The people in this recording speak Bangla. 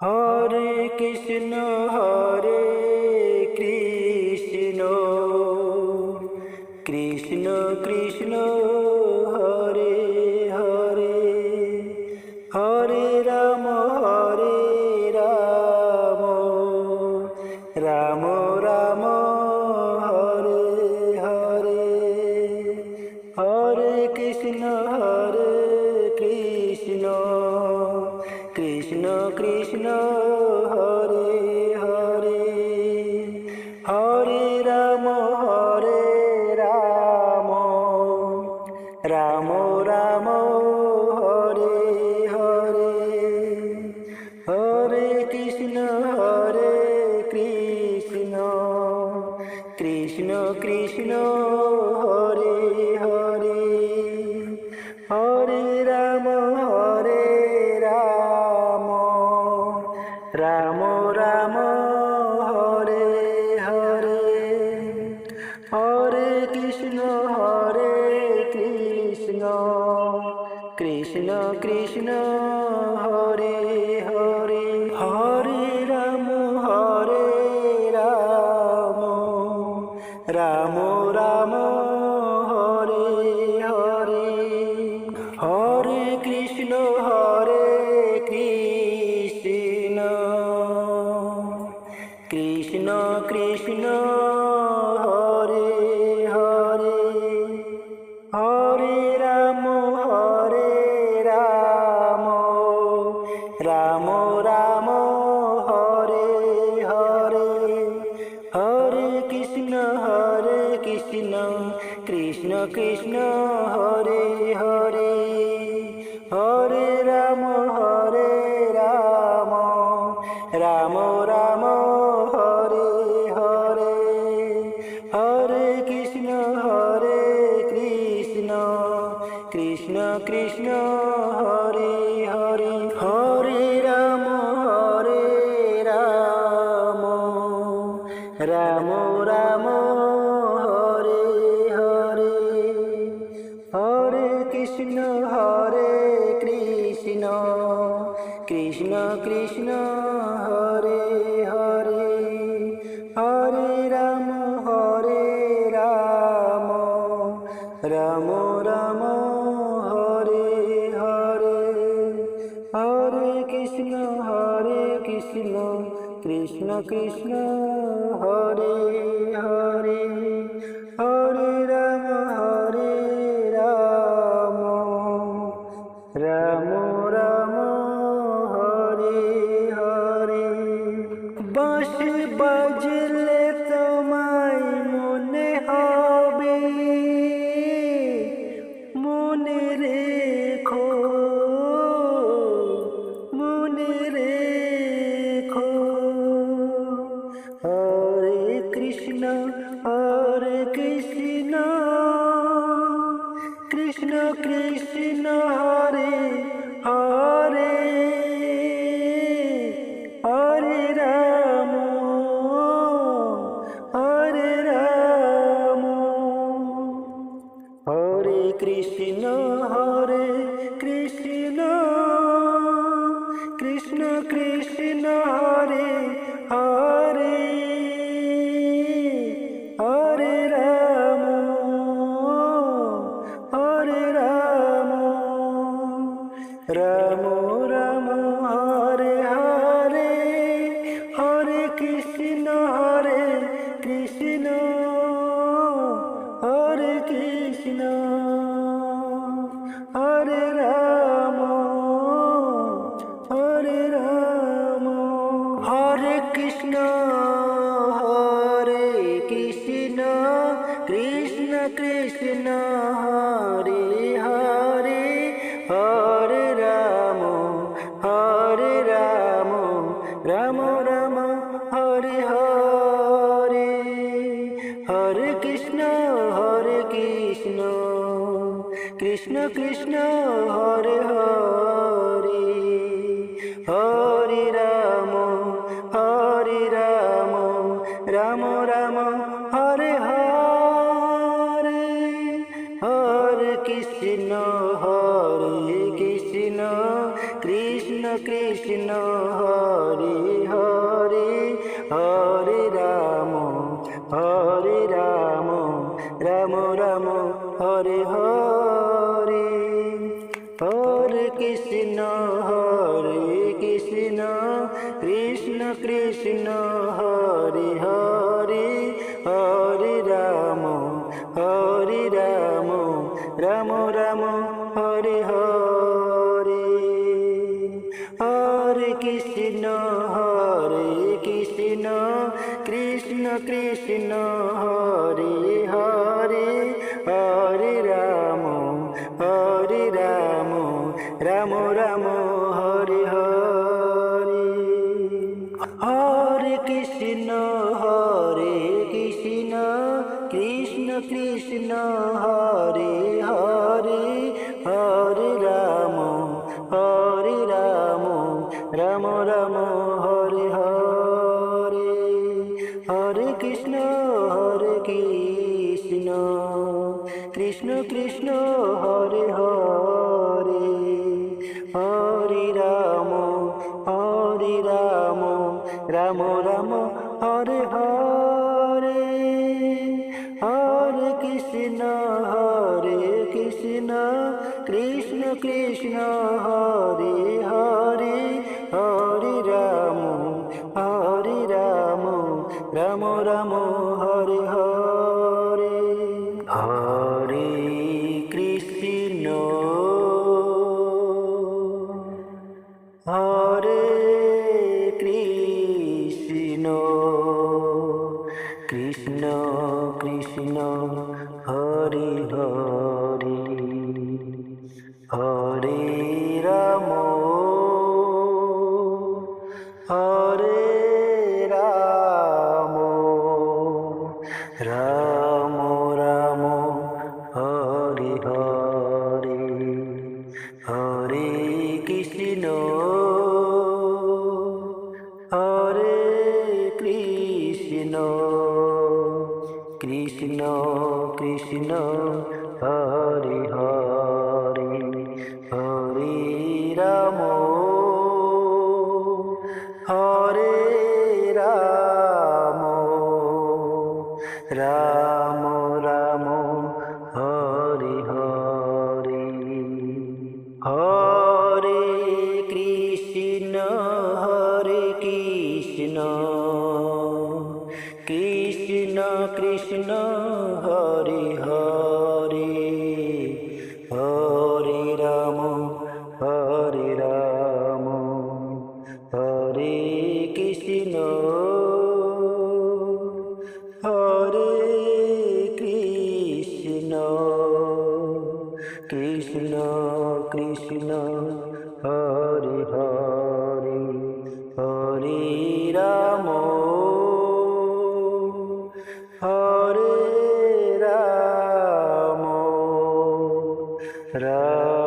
হরে কৃষ্ণ কৃষ্ণ কৃষ্ণ কৃষ্ণ হরে হরে, হরে রাম রাম রাম হরে হরে, হরে কৃষ্ণ কৃষ্ণ কৃষ্ণ কৃষ্ণ হরে হরে, হরে রাম রাম রাম হরে হরে, হরে কৃষ্ণ কৃষ্ণ কৃষ্ণ কৃষ্ণ হরে হরে, হরে রাম রাম রাম হরে হরে, হরে কৃষ্ণ কৃষ্ণ কৃষ্ণ কৃষ্ণ হরে হরে, হরে রাম রাম রাম হরে হরে, হরে কৃষ্ণ কৃষ্ণ কৃষ্ণ কৃষ্ণ হরে হরে, হরে রাম রাম রাম হরে হরে, হরে কৃষ্ণ কৃষ্ণ কৃষ্ণ কৃষ্ণ হরে হরে, হরে রাম রাম রাম হরে হরে, হরে কৃষ্ণ কৃষ্ণ কৃষ্ণ কৃষ্ণ হরে হরে, হরে রাম রাম রাম হরে হরে, হরে কৃষ্ণ কৃষ্ণ কৃষ্ণ কৃষ্ণ হরে হরে, হরে রাম রাম রাম হরে হরে, হরে কৃষ্ণ কৃষ্ণ কৃষ্ণ হরে হরে, হরে রাম রাম রাম হরে হরে, বাঁশি বাজলে তোমায় মনে হবে, মনে রেখো মনে রেখো, হরে কৃষ্ণ কৃষ্ণ কৃষ্ণ কৃষ্ণ হরে হরে, হরে রাম হরে কৃষ্ণ কৃষ্ণ কৃষ্ণ কৃষ্ণ হরে হরে, হরে রাম রাম রাম হরে হরে, হরে কৃষ্ণ কৃষ্ণ হরে কৃষ্ণ, হরে রাম হরে কৃষ্ণ কৃষ্ণ কৃষ্ণ হরে হরে, হরে রাম রাম রাম হরে হরে, হরে কৃষ্ণ কৃষ্ণ কৃষ্ণ হরে হরে, হরে রাম রাম রাম হরে হরে, হরে কৃষ্ণ কৃষ্ণ কৃষ্ণ হরে কৃষ্ণ কৃষ্ণ কৃষ্ণ হরে হরে হরে রাম রাম রাম হরে হরে হরে কৃষ্ণ কৃষ্ণ কৃষ্ণ হরে হরে হরে রাম রাম রাম হরে হরে হরে কৃষ্ণ কৃষ্ণ কৃষ্ণ হরে হরে হরে রাম রাম রাম হরে হরে হরে কৃষ্ণ কৃষ্ণ কৃষ্ণ হরে হরে হরে রাম রাম রাম হরে হরে হরে কৃষ্ণ কৃষ্ণ কৃষ্ণ হরে হরে হরে রাম রাম রাম হরে হরে হরে কৃষ্ণ হরে কৃষ্ণ কৃষ্ণ কৃষ্ণ হরে হরে হরে রাম হরে রাম রাম রাম হরে হরে হরে কৃষ্ণ হরে কৃষ্ণ কৃষ্ণ কৃষ্ণ হরে হরে হরে রাম হরে রাম রাম রাম হরে হরে হরে কৃষ্ণ কৃষ্ণ কৃষ্ণ হরে হরে হরে রাম হরে কৃষ্ণ হরে কৃষ্ণ কৃষ্ণ কৃষ্ণ হরে হরে হরে রাম হরে রাম রাম